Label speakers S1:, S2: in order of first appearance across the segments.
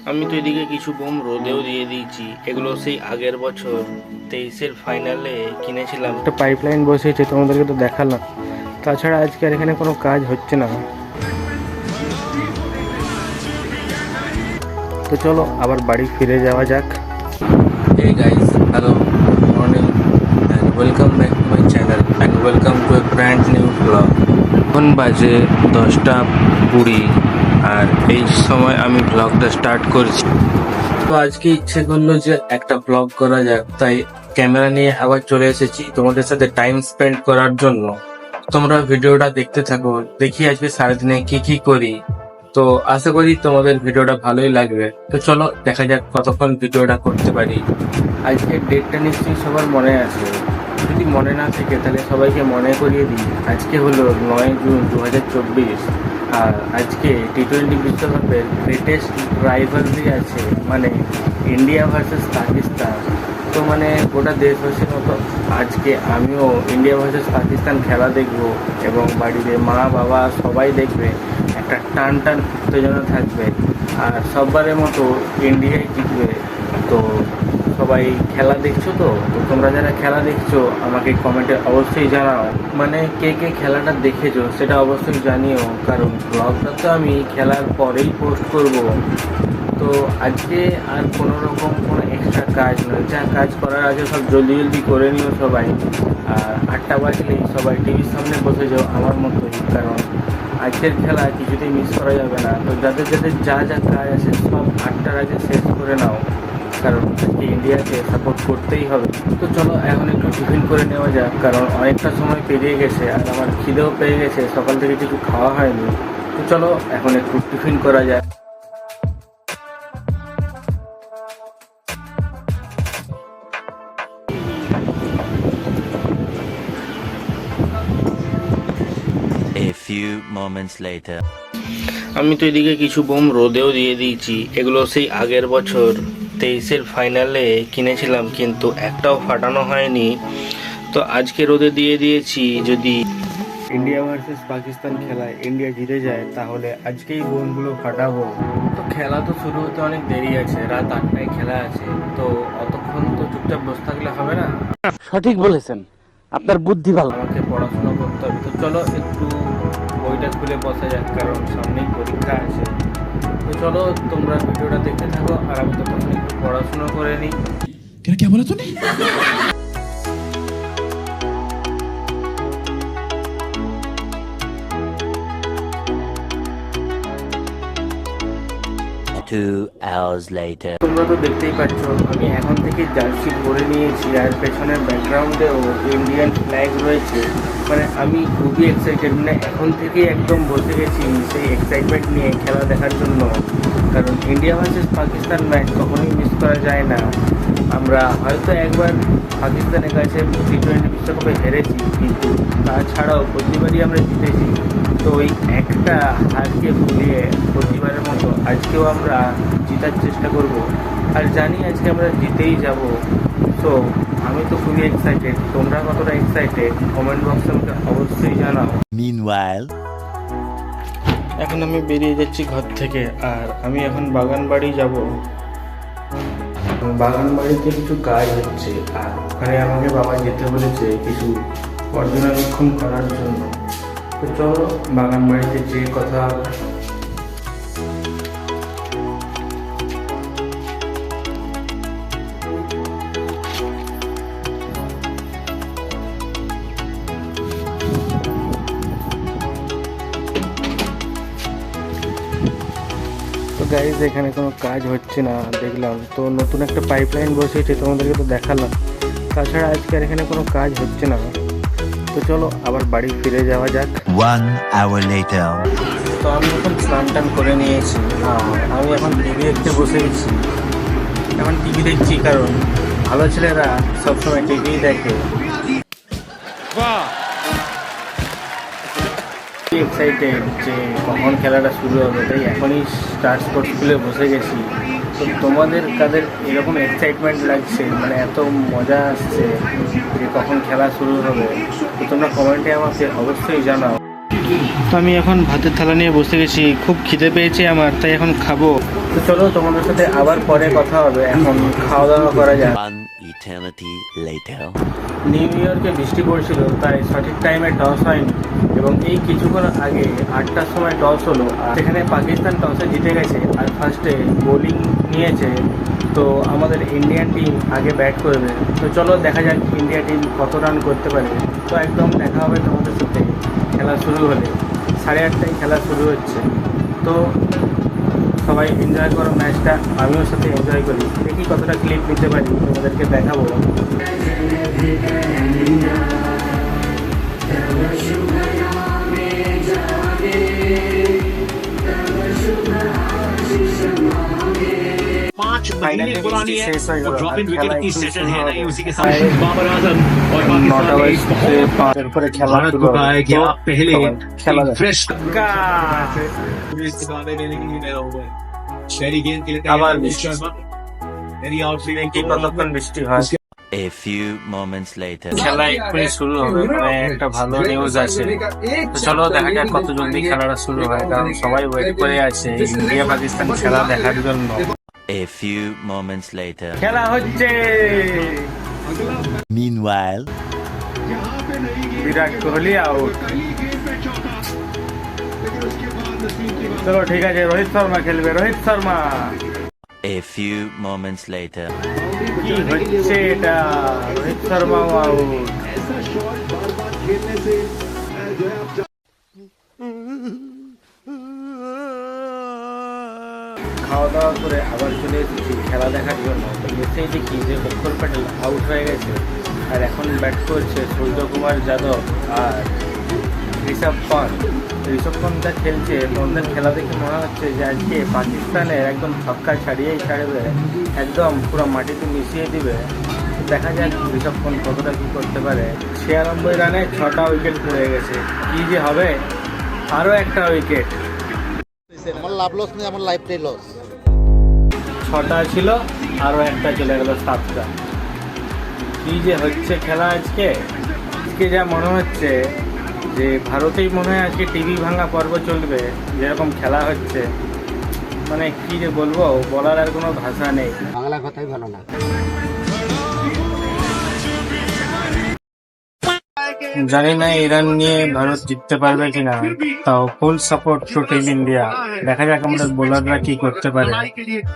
S1: আমি তো এদিকে কিছু বোম রোদেও দিয়ে দিয়েছি। এগুলো সেই আগের বছর 23-এর ফাইনালে কিনেছিলাম। একটা পাইপলাইন বসেছে, তোমাদেরকে তো দেখালাম। তাছাড়া আজকে আর এখানে কোনো কাজ হচ্ছে না, তো চলো আবার বাড়ি ফিরে যাওয়া যাক। Hey guys, hello, good morning and welcome back to my channel and welcome to a brand new vlog. এখন বাজে 10:20 আর এই সময় আমি ব্লগটা স্টার্ট করছি। তো আজকে ইচ্ছে করলো যে একটা ব্লগ করা যাক, তাই ক্যামেরা নিয়ে আবার চলে এসেছি তোমাদের সাথে টাইম স্পেন্ড করার জন্য। তোমরা ভিডিওটা দেখতে থাকো, দেখি আজকে সারাদিনে কি কি করি। তো আশা করি তোমাদের ভিডিওটা ভালোই লাগবে। তো চলো দেখা যাক কতক্ষণ ভিডিওটা করতে পারি। আজকের ডেটটা নিশ্চয়ই সবার মনে আছে, যদি মনে না থাকে তাহলে সবাইকে মনে করিয়ে দিই। আজকে হলো 9 জুন 2024 আর আজকে টি-20 বিশ্বকাপের গ্রেটেস্ট রাইভালরি আছে, মানে ইন্ডিয়া ভার্সেস পাকিস্তান। তো মানে গোটা দেশবাসীর মতো আজকে আমিও ইন্ডিয়া ভার্সেস পাকিস্তান খেলা দেখব এবং বাড়িতে মা বাবা সবাই দেখবে। একটা টান টান উত্তেজনা থাকবে আর সববারের মতো ইন্ডিয়াই জিতবে। তো সবাই খেলা দেখছো, তো তোমরা যারা খেলা দেখছো আমাকে কমেন্টে অবশ্যই জানাও, মানে কে কে খেলাটা দেখেছো সেটা অবশ্যই জানিও, কারণ ব্লগটা তো আমি খেলার পরেই পোস্ট করব। তো আজকে আর কোনো রকম কোনো এক্সট্রা কাজ নয়, যা কাজ করার আছে সব জলদি জলদি করে নিও সবাই। আর 8টা বাজলেই সবাই টিভির সামনে বসে যাও আমার মতোই, কারণ আজকের খেলা কিছুতেই মিস করা যাবে না। তো যাদের যাদের যা যা কাজ আছে সব 8টার আগে শেষ করে নাও, কারণ আজকে ইন্ডিয়াকে সাপোর্ট করতেই হবে। তো চলো এখন একটু টিফিন করে নেওয়া যাক, কারণ অনেকটা সময় পেরিয়ে গেছে আর আমার খিদেও পেয়ে গেছে, সকাল থেকে কিছু খাওয়া হয়নি। তো চলো এখন একটু টিফিন করা যাক।
S2: A few moments later.
S1: আমি তো এদিকে কিছু বোম রোদেও দিয়ে দিয়েছি। এগুলো সেই আগের বছর 23-এর ফাইনালে কিনেছিলাম, কিন্তু একটাও ফাটানো হয়নি। তো আজকে রোদে দিয়ে দিয়েছি, যদি ইন্ডিয়া ভার্সেস পাকিস্তান খেলায় ইন্ডিয়া জিতে যায় তাহলে আজকেই বোমগুলো ফাটাবো। তো খেলা তো শুরু হতে অনেক দেরি আছে, রাত 8টায় খেলা আছে। তো অতক্ষণ তো চুপচাপ বসে থাকলে হবে না,
S3: সঠিক বলেছেন, আপনার বুদ্ধি ভালো।
S1: আমাকে পড়াশোনা করতে হবে। তো চলো একটু বইটা খুলে বসা যাক, কারণ সামনেই পরীক্ষা আছে। তো চলো তোমরা ভিডিওটা দেখতে থাকো আর আমি তখন একটু পড়াশোনা করে নিই।
S4: क्या बोला तूने?
S2: Two hours later.
S1: তোমরা তো দেখতেই পাচ্ছ আমি এখন থেকে জার্সি পরে নিয়েছি আর পেছনের ব্যাকগ্রাউন্ডেও ইন্ডিয়ান ফ্ল্যাগ রয়েছে। মানে আমি খুবই এক্সাইটেড, মানে এখন থেকেই একদম বসে গেছি সেই এক্সাইটমেন্ট নিয়ে খেলা দেখার জন্য, কারণ ইন্ডিয়া ভার্সেস পাকিস্তান ম্যাচ কখনোই মিস করা যায় না। আমরা হয়তো একবার পাকিস্তানের কাছে টি-20 বিশ্বকাপে হেরেছি, কিন্তু তাছাড়াও প্রতিবারই আমরা জিতেছি। তো ওই একটা হারকে ভুলিয়ে প্রতিবারের মতো আজকেও আমরা জেতার চেষ্টা করব আর জানি আজকে আমরা জিতেই যাব। সো আমি তো খুবই এক্সাইটেড, তোমরা কতটা এক্সাইটেড কমেন্ট বক্সে আমাকে অবশ্যই জানাও।
S2: Meanwhile.
S1: এখন আমি বেরিয়ে যাচ্ছি ঘর থেকে আর আমি এখন বাগান বাড়ি যাব। বাগান বাড়িতে কিছু কাজ হচ্ছে আর ওখানে আমাকে বাবা যেতে বলেছে কিছু পর্যবেক্ষণ করার জন্য। তো চলো বাগান বাড়িতে যে কথা। তো গাইজ এখানে কোনো কাজ হচ্ছে না দেখলাম, তো নতুন একটা পাইপলাইন বসেছে, তোমাদেরকে তো দেখালাম। তাছাড়া আজকে আর এখানে কোনো কাজ হচ্ছে না। তো চলো আবার বাড়ি ফিরে যাওয়া যাক।
S2: 1 hour later.
S1: তো আমি এখন স্নান টান করে নিয়েছি আর আমি এখন টিভি দেখতে বসে গেছি। এখন টিভি দেখছি কারণ ভালো ছেলেরা সবসময় টিভি দেখে। এক্সাইটেড যে কখন খেলাটা শুরু হবে, তাই এখনই স্টার স্পোর্টস খুলে বসে গেছি। তো তোমাদের কাদের এরকম এক্সাইটমেন্ট লাগছে, মানে এত মজা আসছে যে কখন খেলা শুরু হবে, তো তোমরা কমেন্টে আমাকে অবশ্যই জানাও। তো আমি এখন ভাতের থালা নিয়ে বসে গেছি, খুব খিদে পেয়েছে আমার, তাই এখন খাবো। তো চলো তোমাদের সাথে আবার পরে কথা হবে, এখন খাওয়া দাওয়া করা যাক।
S2: One eternity later.
S1: নিউ ইয়র্কে বৃষ্টি পড়ছিল, তাই সঠিক টাইমে টস হয়নি এবং এই কিছুক্ষণ আগে 8টার সময় টস হলো, আর সেখানে পাকিস্তান টসে জিতে গেছে আর ফার্স্টে বোলিং নিয়েছে। তো আমাদের ইন্ডিয়ান টিম আগে ব্যাট করবে। তো চলো দেখা যাক ইন্ডিয়া টিম কত রান করতে পারে। তো একদম দেখা হবে তোমাদের সাথে খেলা শুরু হলে। 8:30টায় খেলা শুরু হচ্ছে। তো সবাই এনজয় করো ম্যাচটা, আমিও সাথে এনজয় করি। দেখি কতটা ক্লিপ নিতে পারি, তোমাদেরকে দেখাবো।
S4: पांच महीने पुरानी है और ड्रॉप इन विकेट की सेशन है नहीं उसी के साथ
S1: फाइनली
S4: बाबर आजम और
S1: 9টা
S4: पाकिस्तान
S1: বাজতে 5 এর পরে খেলা
S4: भारत
S1: শুরু
S4: को कहा है कि
S1: হবে।
S4: आप पहले
S1: খেলা
S4: फ्रेश शहरी गेंद के लिए
S1: আবার
S4: तैयार
S1: বৃষ্টি।
S4: शर्मा मेरी आउटफील्ड
S1: দেখি কতক্ষণ বৃষ্টি হয়।
S2: A few moments later.
S1: খেলা এক্ষুনি শুরু হবে, মানে একটা ভালো নিউজ আছে। তো চলো দেখা যাক কত জলদি খেলাটা শুরু হয়, কারণ সবাই ওয়েট করে আছে ইন্ডিয়া পাকিস্তান খেলা দেখার জন্য।
S2: A few moments later.
S1: খেলা হচ্ছে।
S2: Meanwhile.
S1: বিরাট কোহলি আউট। চলো ঠিক আছে, রোহিত শর্মা খেলবে, Rohit Sharma.
S2: A few moments later.
S1: কি হচ্ছে এটা, রোহিত শর্মা আউট। খাওয়া দাওয়া করে আবার চলে এসেছি খেলা দেখার জন্য। তো এসেই দেখি যে অক্ষর প্যাটেল আউট হয়ে গেছে, আর এখন ব্যাট করছে সূর্যকুমার যাদব আর ঋষভ পন্থ। ঋষভ পন্থটা খেলছে, ওদের খেলা দেখে মনে হচ্ছে যে আজকে পাকিস্তানের একদম ছক্কা ছাড়িয়েই ছাড়বে, একদম পুরো মাটিতে মিশিয়ে দিবে। দেখা যাক ঋষভ পন্থ কতটা কী করতে পারে। 96 রানে 6টা উইকেট পড়ে গেছে, কী যে হবে। আরও একটা উইকেট,
S5: আমার লাভ লস নেই, আমার লাইফটাই লস।
S1: 6টা ছিল, আরও একটা চলে গেল 7টা। কী যে হচ্ছে খেলা আজকে। আজকে যা মনে হচ্ছে যে ভারতেই মনে হয় আজকে টিভি ভাঙা পর্ব চলবে, যেরকম খেলা হচ্ছে। মানে কী যে বলবো, বলার আর কোনো ভাষা নেই।
S5: বাংলা কথাই ভালো না।
S1: জানি না ইরান নিয়ে ভারত জিততে পারবে কিনা, তাও full support to team India. দেখা যাক আমাদের বোলাররা কি করতে পারে।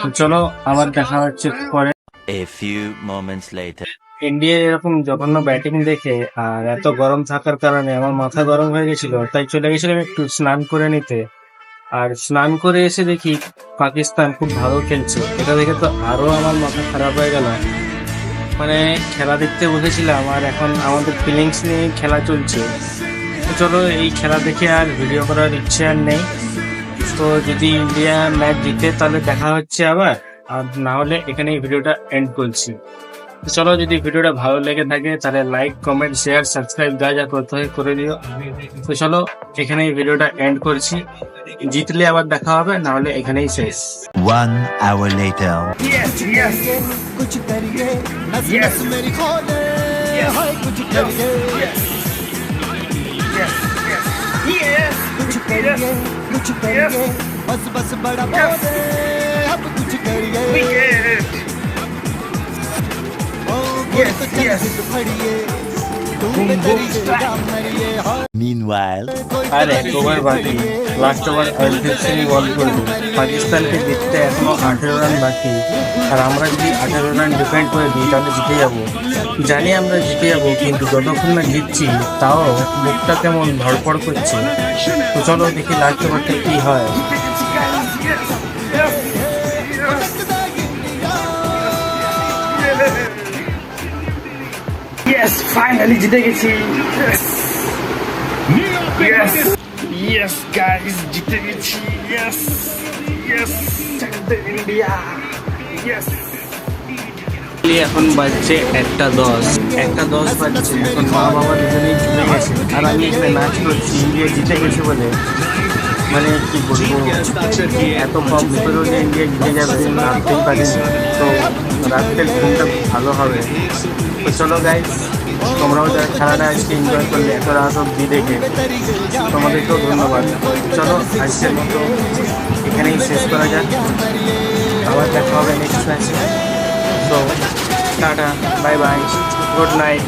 S1: তো চলো আবার দেখা হচ্ছে পরে।
S2: A few moments later.
S1: India এরকম জঘন্য ব্যাটিং দেখে আর এত গরম থাকার কারণে আমার মাথা গরম হয়ে গেছিল, তাই চলে গেছিলাম একটু স্নান করে নিতে। আর স্নান করে এসে দেখি পাকিস্তান খুব ভালো খেলছে। এটা দেখে তো আরো আমার মাথা খারাপ হয়ে গেল। মানে খেলা দেখতে বসেছিলাম আর এখন আমাদের ফিলিংস নিয়ে খেলা চলছে। তো চলো এই খেলা দেখে আর ভিডিও করার ইচ্ছে আর নেই। তো যদি ইন্ডিয়া ম্যাচ জিতে তাহলে দেখা হচ্ছে আবার, আর না হলে এখানে এই ভিডিওটা এন্ড করছি। তো চলো, যদি ভিডিওটা ভালো লেগে থাকে তাহলে লাইক, কমেন্ট, শেয়ার, সাবস্ক্রাইব যা করতে হয় করে দিও। তো চলো এখানে এই ভিডিওটা এন্ড করছি। জিতলে আবার দেখা হবে, না হলে এখানেই শেষ।
S2: 1 hour later.
S5: कुछ करिए नस नस मेरी खोले हाय कुछ करिए कुछ करिए बस बस बड़ा बोले अब कुछ करिए ओ गुड़ तो चल जिद फड़िए तुम तेरी जाम मरिए हाय
S2: Meanwhile.
S1: আর 1 ওভার বাকি, লাস্ট ওভার অরিজিৎ সিং বল করবে। পাকিস্তানকে জিততে এখনো 18 রান বাকি, আর আমরা যদি 18 রান ডিফেন্ড করে দিই তাহলে জিতে যাবো। জানি আমরা জিতে যাবো, কিন্তু যতক্ষণ না জিতছি তাও বুকটা কেমন ধড়ফড় করছে। তো চলো দেখি লাস্ট ওভারটা কি হয়। ইয়েস, ফাইনালি জিতে গেছি। Yes, yes, guys, জিতে গেছি। Yes, yes, India. Yes. এখন বাজছে 1:10 বাজছে। এখন মা বাবা দুজনেই চলে গেছে, আর আমি এখানে নাচ করছি ইন্ডিয়া জিতে গেছে বলে। মানে কি বলবো, এত কম ভিতরেও যে ইন্ডিয়া জিতে যাবে ভাবতেই পারিনি। তো রাত্রের ঘুমটা ভালো হবে। তো চলো গাইস, তোমরাও যারা খেলাটা আজকে এনজয় করলে এত রাত অব্দি দেখে তোমাদেরকেও ধন্যবাদ। চলো আজকের মতো এখানেই শেষ করা যাক, আবার দেখা হবে নেক্সট ম্যাচে। তো tata, bye bye, good night.